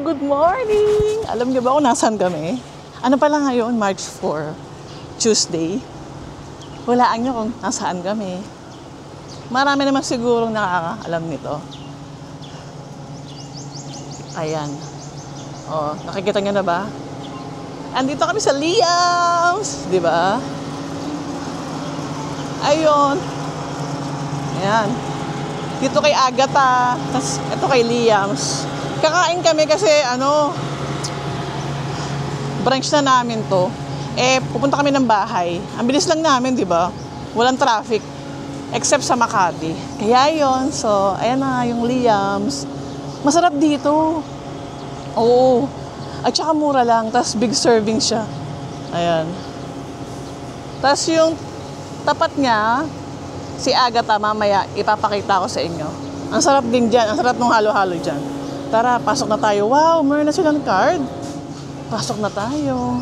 Good morning! Alam niyo ba kung nasaan kami? Ano pala ngayon? March 4, Tuesday. Walaan niyo kung nasaan kami. Marami naman sigurong nakakaalam nito. Ayan. Oh, nakikita niyo na ba? Andito kami sa Liams! Di ba? Ayun. Ayan. Dito kay Agatha. Tapos ito kay Liams. Kakain kami kasi branch na namin to. Pupunta kami ng bahay. Ang bilis lang namin, di ba? Walang traffic. Except sa Makati. Kaya yon. So, ayan na yung Liams. Masarap dito. Oo. At saka mura lang. Tapos big serving siya. Ayan. Tapos yung tapat niya, si Agatha, mamaya ipapakita ko sa inyo. Ang sarap din dyan. Ang sarap ng halo-halo dyan. Tara, pasok na tayo. Wow, meron na silang card. Pasok na tayo.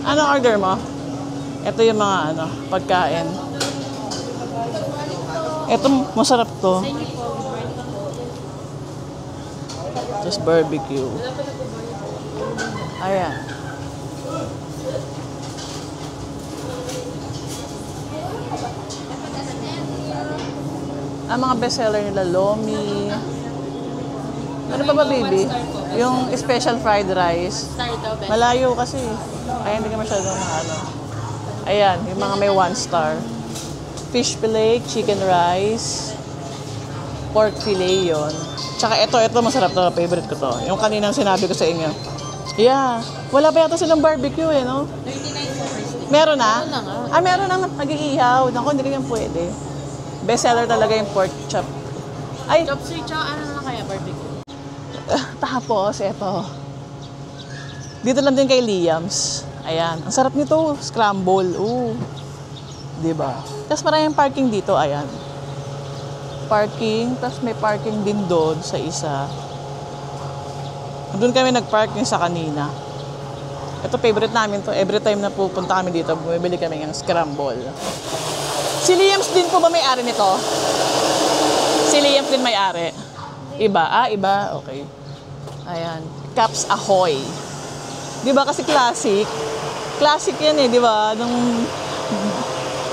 Anong order mo? Ito yung mga pagkain. Ito, masarap to. Just barbecue. Ayan. Ang mga bestseller nila, lomi. Ano pa ba, baby? Yung special fried rice. Malayo kasi. Ayan, hindi ka masyadong Ayan, yung mga may 1 star. Fish fillet, chicken rice, pork fillet yon. Tsaka ito masarap to. Favorite ko to. Yung kaninang sinabi ko sa inyo. Yeah. Wala pa yata silang barbecue no? 39 meron na? Meron na nag-iihaw. Naku, hindi ganyan pwede. Bestseller talaga yung pork chop. Ay! Chop suey, tsaka na kaya barbecue? Tapos, eto. Dito lang din kay Liams. Ayan. Ang sarap nito. Scramble. Ooh. Diba? Tapos maraming parking dito. Ayan. Parking. Tapos may parking din doon sa isa. Doon kami nag-parking sa kanina. Ito, favorite namin to. Every time na pupunta kami dito, bumibili kami ng scramble. Si Liams din po ba may-ari nito? Si Liams din may-ari? Iba? Iba? Okay. Ayan. Caps Ahoy. Di ba kasi classic? Classic yan di ba?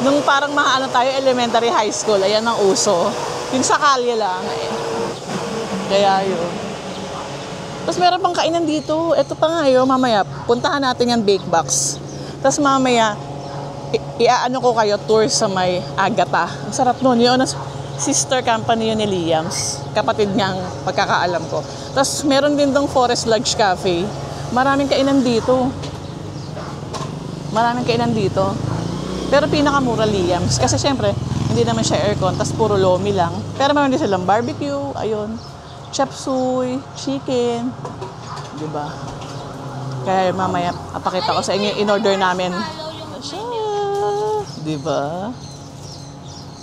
Nung parang tayo, elementary high school, ayan ang uso. Yung sa kalye lang. Kaya yun. Tapos meron pang kainan dito. Ito pa nga mamaya, puntahan natin yung bake box. Tapos mamaya, iaano ko kayo tour sa may Agatha. Ang sarap nun. Yun, sister company yun ni Liams. Kapatid niyang pagkakaalam ko. Tapos meron din tong Forest Lodge Cafe. Maraming kainan dito. Pero pinakamura Liams. Kasi syempre, hindi naman siya aircon. Tapos puro lomi lang. Pero meron din silang barbecue. Ayun. Chop suey. Chicken. Diba? Kaya mamaya, apakita ko sa inyo. In-order namin. Diba?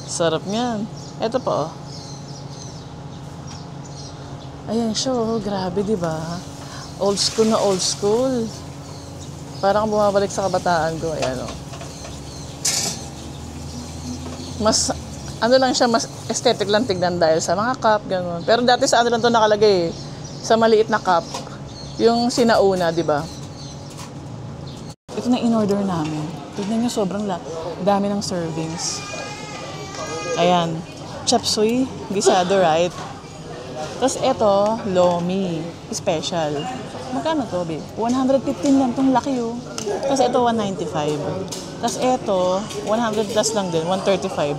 Sarap niyan. Ito po. Ayan siya. Grabe, diba? Old school na old school. Parang bumabalik sa kabataan ko. Ayan Mas, lang siya, mas aesthetic lang tignan dahil sa mga cup, gano'n. Pero dati sa lang to nakalagay sa maliit na cup. Yung sinauna, diba? Ito na in-order namin. Tignan nyo, sobrang dami ng servings. Ayan. Chop suey, gisado, right? Tapos ito, lomi, special. Magkano to, babe? 115 lang itong laki, Tapos ito, 195. Tapos ito, 100 plus lang din, 135.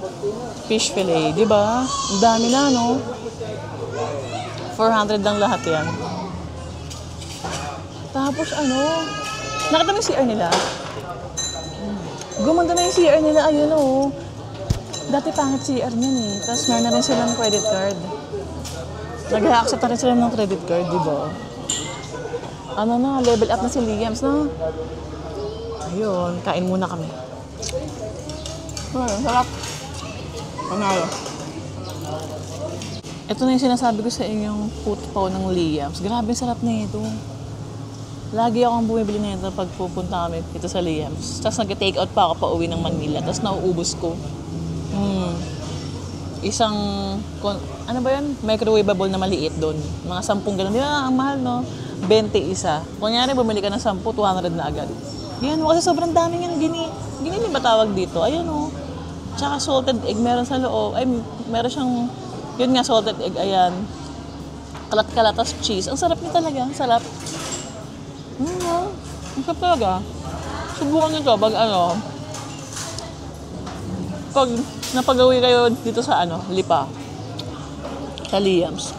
Fish fillet, di ba? Ang dami na, no? 400 lang lahat yan. Tapos nakita mo yung CR nila? Gumanda na yung CR nila, ayun, Dati pangit CR niyan Tapos meron na rin silang credit card. Nag-accept na rin sila ng credit card, di ba? Ano na, level up na si Liams, no? Ayun, kain muna kami. Ayun, sarap. Panalo. Ito na yung sinasabi ko sa inyong food pao ng Liams. Grabe, sarap na ito. Lagi akong bumibili na ito pag pupunta kami dito sa Liams. Tapos nag-take out pa ako pa uwi ng Manila. Tapos nauubos ko. Isang, ano ba yun? Microwavable na maliit doon. Mga 10 ganun. Di ba, ang mahal, no? 20 isa. Kunyari, bumili ka ng 10, 200 na agad. Yan, kasi sobrang daming yan. Gini ba tawag dito? Ayan, oh. Tsaka salted egg meron sa loob. Ay, meron siyang, yun nga, salted egg. Ayan. Kalat-kalat, tas cheese. Ang sarap niya talaga. Ang sarap. Ang sarap talaga. Subukan nyo ito pag pag napagawi kayo dito sa Lipa. Sa Liams.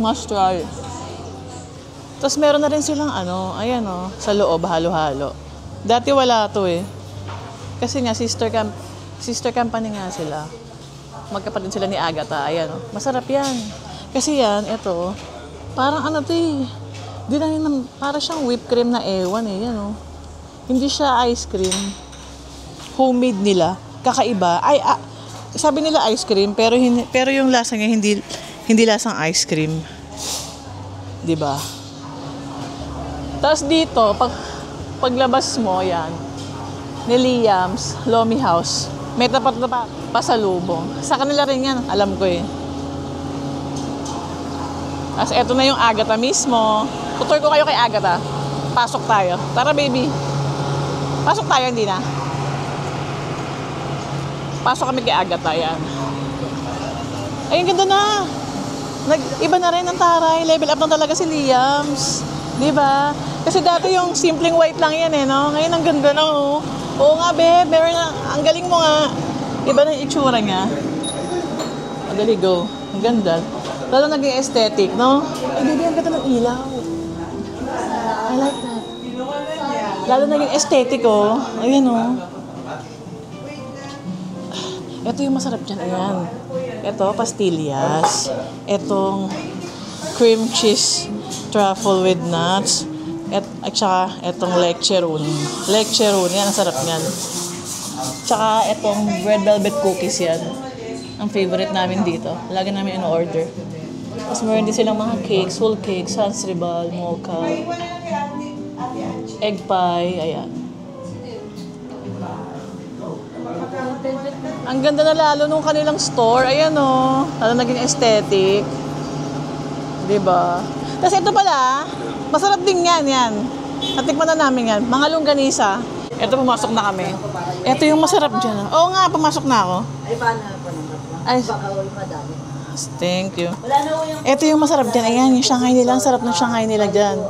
Must try. Tapos meron na rin silang ayan sa loob, halo-halo. Dati wala to eh. Kasi nga, sister company nga sila. Magkapatid sila ni Agatha. Ayan masarap yan. Kasi yan, ito, parang para siyang whipped cream na ewan eh. Yan Hindi siya ice cream. Homemade nila. Kakaiba. Sabi nila ice cream, pero yung lasa niya hindi lasang ice cream. 'Di ba? Tapos dito, paglabas mo yan, ni Liams, Lomi House, may tapat na pasalubong. Sa kanila rin yan, alam ko eh. Tapos eto na yung Agatha mismo. Tutur ko kayo kay Agatha. Pasok tayo. Tara baby. Pasok tayo, hindi na. Pasok kami kay Agatha, yan. Ay, ang ganda na. Iba na rin ang taray. Level up na talaga si Liams. Di ba? Kasi dati yung simpleng white lang yan eh, no? Ngayon ang ganda na, oh. Oo nga, babe. Meron na. Ang galing mo nga. Iba na yung itsura niya. Madali, go. Ang ganda. Lalo naging aesthetic, no? Ay, baby, ang ganda ng ilaw. I like that. Lalo naging aesthetic, oh. Ayan, oh. Ito yung masarap dyan, ayan. Ito, pastillas. Itong cream cheese truffle with nuts. At saka itong lecheron. Lecheron, yan, ang sarap niyan. Tsaka itong red velvet cookies yan. Ang favorite namin dito. Lagi namin in-order. Tapos meron din silang mga cakes, whole cakes, sansribal, mocha, egg pie, ayan. Ang ganda na lalo nung kanilang store. Ayan lalo naging aesthetic. Diba? Tapos ito pala, masarap din yan. Natikman na namin yan. Mga longganisa. Ito, pumasok na kami. Ito yung masarap dyan. Oo nga, pumasok na ako. Ay, paano po naman? Ay, baka madami. thank you. Wala na yung... Ito yung masarap dyan. Ayan, yung Shanghai nila. Ang sarap ng Shanghai nila dyan.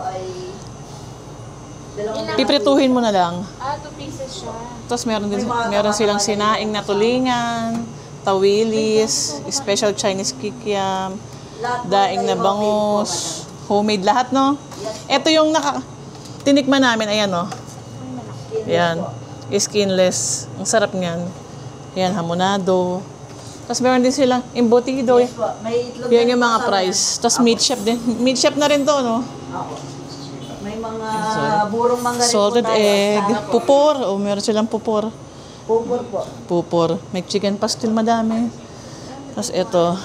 Piprituhin mo na lang. 2 pieces siya. Tapos meron silang sinaing na tulingan, tawilis, special Chinese kikiam, daing na bangus, homemade lahat, no? Ito yung tinikman namin, ayan, no? Ayan, skinless. Ang sarap niyan. Ayan, hamonado. Tapos meron din silang embutido. May itlog. Yan yung mga price. Tapos meat chef din. Meat chef na rin to, no? May mga burong mangga rin Salted po tayo. egg, pupor. Meron silang pupor. Pupor po. Pupor. May chicken pastil, madami. Tapos ito.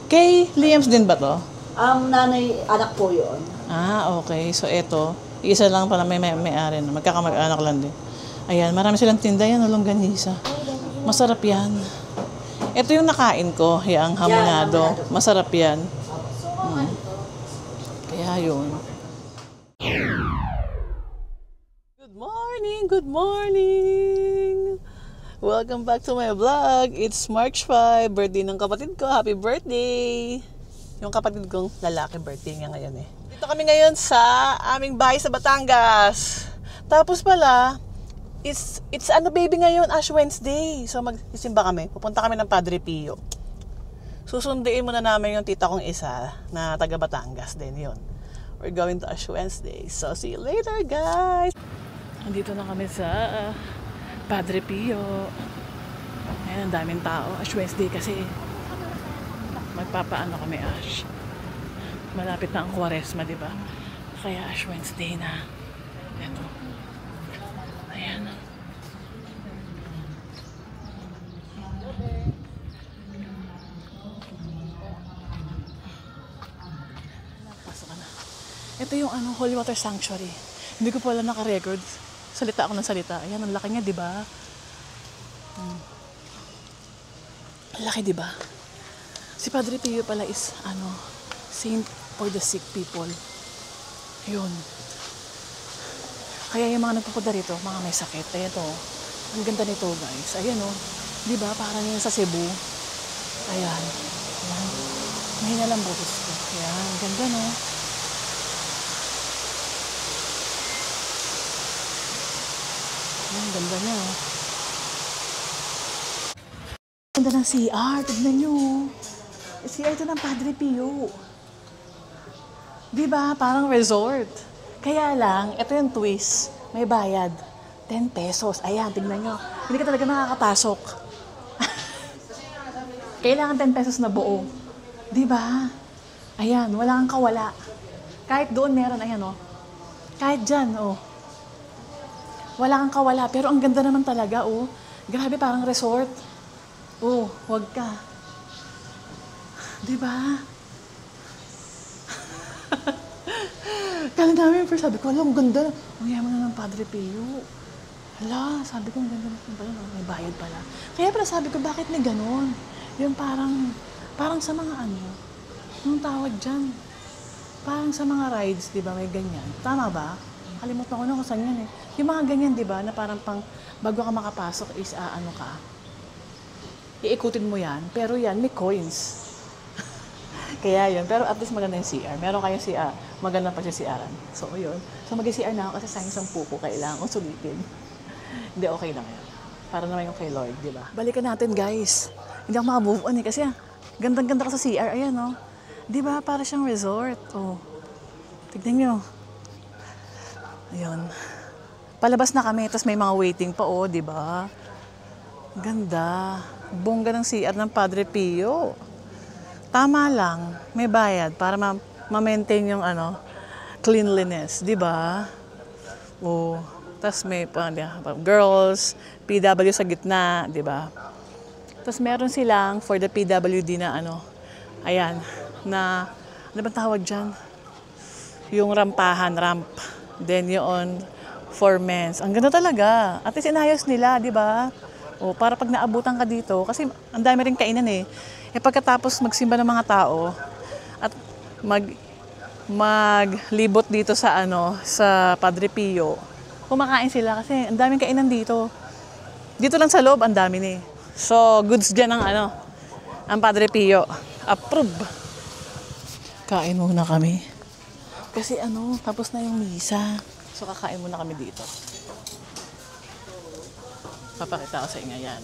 Kay Liams din ba to? Nanay, anak po yun. Okay. So ito, isa lang pala may-ari na. Magkakamag-anak lang din. Ayan, marami silang tinda yan, longganisa. Masarap yan. Ito yung nakain ko, yung hamonado. Masarap yan. Kaya yun. Good morning! Welcome back to my vlog. It's March 5, birthday ng kapatid ko. Happy birthday! Yung kapatid kong lalaki, birthday niya ngayon eh. Dito kami ngayon sa aming bahay sa Batangas. Tapos pala, it's baby ngayon, Ash Wednesday. So magsisimba kami. Pupunta kami ng Padre Pio. Susunduin muna namin yung tita kong isa na taga Batangas din yun. We're going to Ash Wednesday. So see you later, guys! Nandito na kami sa Padre Pio. Ayan, ang daming tao. Ash Wednesday kasi. magpapaano kami, Ash. Malapit na ang Kwaresma, di ba? Kaya Ash Wednesday na. Ito. Ayan. Pasok ka na. Ito yung Holy Water Sanctuary. Hindi ko pala naka-record. Salita ako ng salita. Ayan, ang laki niya, di ba? Ang laki, di ba? Si Padre Pio pala is, saint for the sick people. Yun. Kaya yung mga nagpupunta rito, mga may sakit. Ayan to. Ang ganda nito, guys. Ayan, oh. Di ba? Parang yun sa Cebu. Ayan. Ayan. Mahina lang boses ko. Ayan. Ang ganda, no? Ayan, ang ganda niya, oh. Ganda ng CR. Tignan nyo. CR ito ng Padre Pio. Diba? Parang resort. Kaya lang, ito yung twist. May bayad. 10 pesos. Ayan, tignan nyo. Hindi ka talaga nakakapasok. Kailangan 10 pesos na buo. Diba? Ayan, wala kang kawala. Kahit doon meron, ayan, oh. Kahit dyan, oh. Wala kang kawala. Pero ang ganda naman talaga, oh. Grabe, parang resort. Oh, wag ka. Diba? Kala namin, pero sabi ko, ang ganda. Ang yaman na ng Padre Pio. Hala, sabi ko, ang ganda na pala. May bayad pala. Kaya pala sabi ko, bakit may ganon? Yung parang sa mga anong tawag dyan? Parang sa mga rides, di ba, may ganyan. Tama ba? Kalimutan ko na kung saan yan eh. Yung mga ganyan, di ba, na parang bago ka makapasok is ka. Iikutin mo yan, pero yan, may coins. Kaya yun, pero at least maganda yung CR. Meron kayong CR, maganda pa siya CR-an. So, yun. So, mag-CR na ako kasi sayang isang pupo, kailangan kong sulitin. Hindi, okay lang yun. Para naman yung kay Lord, di ba? Balikan natin, guys. Hindi ako makamove on eh, kasi gandang-ganda ka sa CR. Ayan, no? Di ba? Para siyang resort. Oh. Tignan nyo. Ayun. Palabas na kami, tapos may mga waiting pa, oh, di ba? Ganda. Bongga ng CR ng Padre Pio. Tama lang, may bayad para ma-maintain yung cleanliness, di ba? Oh, tas may girls, PW sa gitna, di ba? Tas meron silang for the PWD na ayan, na ano ba tawag diyan? Yung ramp. Then yun for men's. Ang ganda talaga. At least inayos nila, di ba? O, para pag naabutan ka dito, kasi ang dami rin kainan eh. Pagkatapos magsimba ng mga tao at maglibot dito sa sa Padre Pio, kumakain sila kasi ang daming kainan dito. Dito lang sa loob, ang dami ni. So, goods dyan ang ang Padre Pio. Approve. Kain muna kami. Kasi tapos na yung misa. So, kakain muna kami dito. Papakita ko sa inyo yan.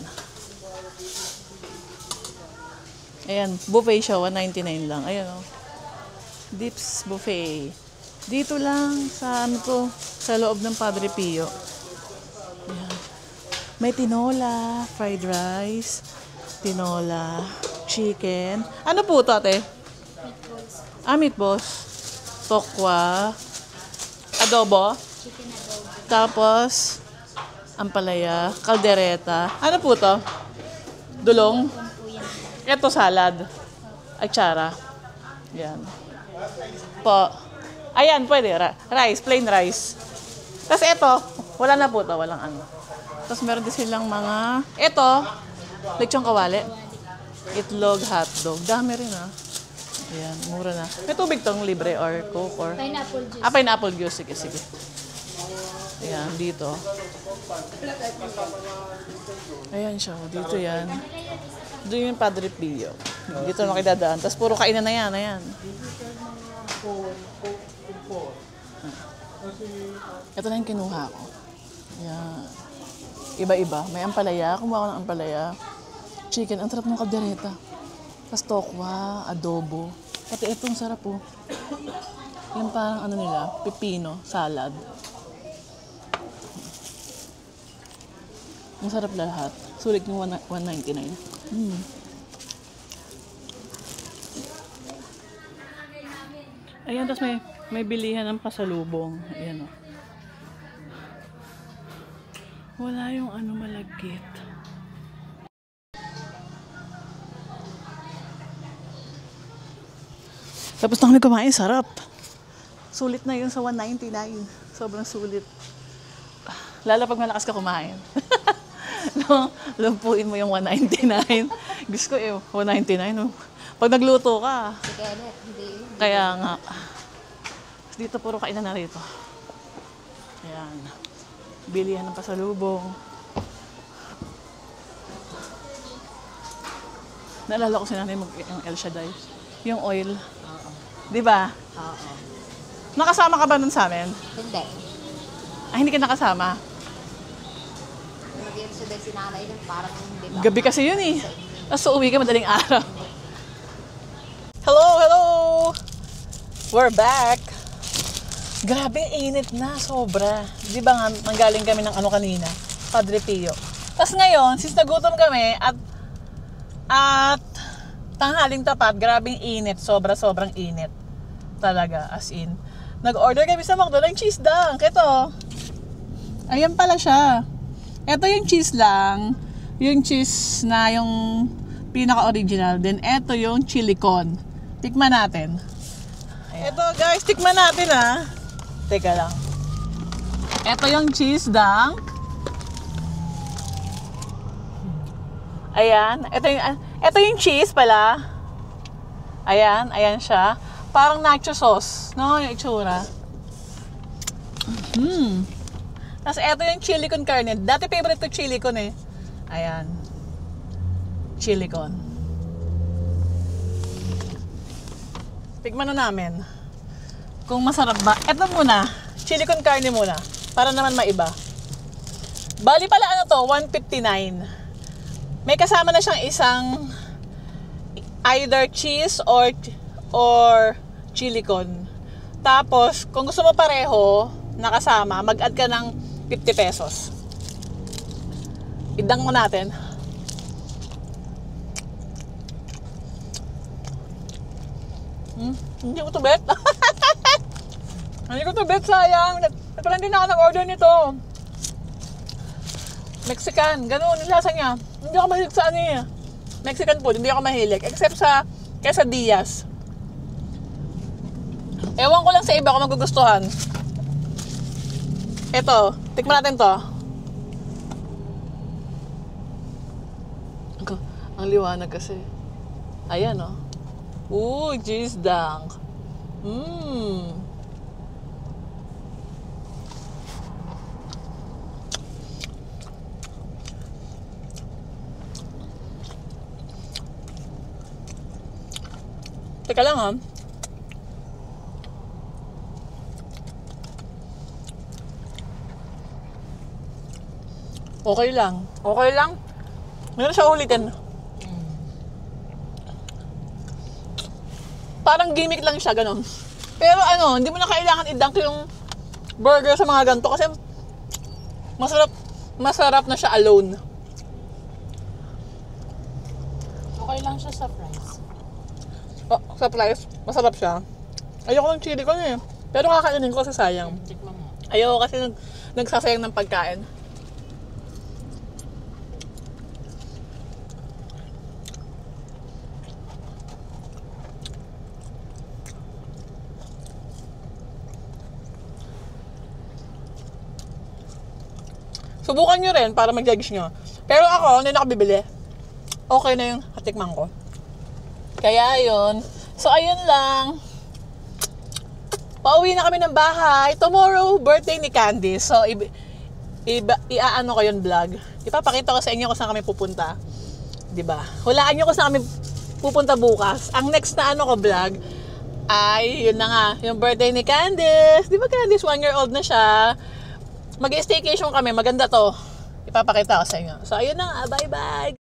Ayan, buffet siya, 199 lang. Ayan Dips buffet. Dito lang sa sa loob ng Padre Pio. Ayan. May tinola, fried rice, tinola, chicken. Ano po ito, ate? Meatballs. Meatballs. Tokwa. Adobo. Chicken adobo. Tapos ampalaya, kaldereta. Ano po to? Dulong? Ito salad. Atsara. Yan. Po. Ayan, pwede. Rice, plain rice. Tapos ito, wala na po to, walang Tapos meron din silang mga, ito, lechong kawali. Itlog, hotdog. Dami rin Ayan, mura na. May tubig tong libre or coke or... Pineapple juice. Pineapple juice. Sige. Ayan, dito. Ayan siya. Dito yan. Doon yung Padre Pio. Dito na kidadaan. Tapos puro kainan na yan. Ayan. Ito na yung kinuha ko. Ayan. Iba-iba. May ampalaya. Kumuha ko ng ampalaya. Chicken. Ang sarap ng kaldereta. Tapos tokwa, adobo. Pati itong sarap po. Yung parang nila, pepino, salad. Ang sarap lahat. Sulit yung 199. Ayan, tapos may bilihan ng pasalubong. Ayan o. Wala yung ano malagkit. Tapos na kami kumain, sarap. Sulit na yun sa 199. Sobrang sulit. Lalo pag malakas ka kumain. No, lumpuin mo yung 199. Gusto ko 199. No? Pag nagluto ka. Kaya nga. Dito puro kainan na rito. Ayan. Bilihan ng pasalubong. Naalala ko si nanay yung El Shaddai. Yung oil. Di ba? Oo. Nakasama ka ba nun sa amin? Hindi. Ay, hindi ka nakasama. Nag-iwan sa si nanay nun, parang hindi ba? Gabi kasi yun eh. Tapos uuwi ka madaling araw. Hello, hello! We're back. Grabe, init na, sobra. Di ba nga, nanggaling kami ng ano kanina? Padre Pio. Tapos ngayon, since nagutom kami at tanghaling tapat, grabing init. Sobrang init. Talaga, as in. Nag-order kami sa McDo ng cheese dunk. Ito. Ayan pala siya. Ito yung cheese lang. Yung cheese na yung pinaka-original. Then, ito yung chili con. Tikman natin. Ayan. Ito guys, tikman natin ha. Teka lang. Ito yung cheese dunk. Ayan. Ito yung cheese pala. Ayan. Ayan siya. Parang nacho sauce. No? Yung itsura. Tapos ito yung chili con carne. Dati favorite ko chili con eh. Ayan. Chili con. Tikman na namin. Kung masarap ba. Ito muna. Chili con carne muna. Para naman maiba. Bali pala ano to? 159. May kasama na siyang isang either cheese or chili con. Tapos, kung gusto mo pareho nakasama, mag-add ka ng 50 pesos. Idang mo natin. Hindi ko to bet. Hindi ko to bet, sayang. Parang hindi na ako nag-order nito. Mexican, ganun yung lasa niya. Hindi ako mahilig sa ano eh. Mexican food, hindi ako mahilig. Except sa quesadillas. Ewan ko lang sa iba kung magugustuhan. Ito, tikman natin to. Ang liwanag kasi. Ayan oh. Ooh, cheese dunk. Teka lang ha. Okay lang. Okay lang. Meron siya ulitin. Parang gimmick lang siya, ganun. Pero ano, hindi mo na kailangan i-dunk yung burger sa mga ganito kasi masarap na siya alone. Okay lang siya sa fries. Oh, sa fries, masarap siya. Ayoko ng chili ko eh. Pero kakainin ko kasi sayang. Tikman mo. Ayoko kasi nagsasayang ng pagkain. Subukan nyo rin para mag-judge nyo. Pero ako, hindi na ako bibili. Okay na yung hatikman ko. Kaya yun. So, ayun lang. Pauwi na kami ng bahay. Tomorrow, birthday ni Candice. So, iaano ko yun vlog. Ipapakita ko sa inyo kung saan kami pupunta. Diba? Hulaan nyo kung saan kami pupunta bukas. Ang next na ano ko vlog ay, yun na nga, yung birthday ni Candice. Diba Candice, 1-year-old na siya. Mag-staycation kami. Maganda to. Ipapakita ko sa inyo. So, ayun na nga. Bye-bye.